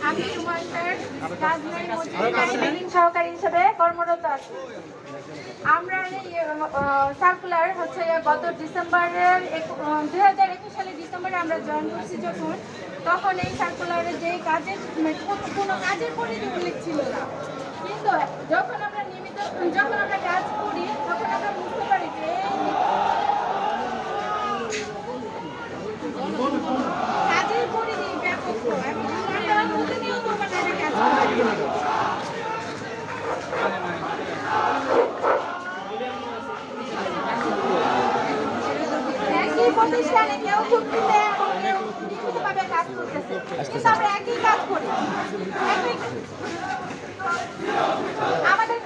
আমি হুমায়ুনের রাজনৈতিক মজুরি সহকারী হিসেবে কর্মরত আছি। আমরা সার্কুলার হচ্ছে গত ডিসেম্বরের 2021 সালে ডিসেম্বরে আমরা জয়েন করছি যখন, তখন এই সার্কুলারে যে কাজের কোনো কাজের পরিধি উল্লেখ ছিল না। কিন্তু যখন আমরা কাজ করি তখন আমরা বুঝতে পারি যে কাজের পরিধি ব্যাপক এবং আমরা প্রতিনিয়ত কাজ করি। একই প্রতিষ্ঠানে কেউ চুক্তিতে এবং কেউ লিখিতভাবে কাজ করতেছে, কিন্তু আমরা একই কাজ করি। আমাদের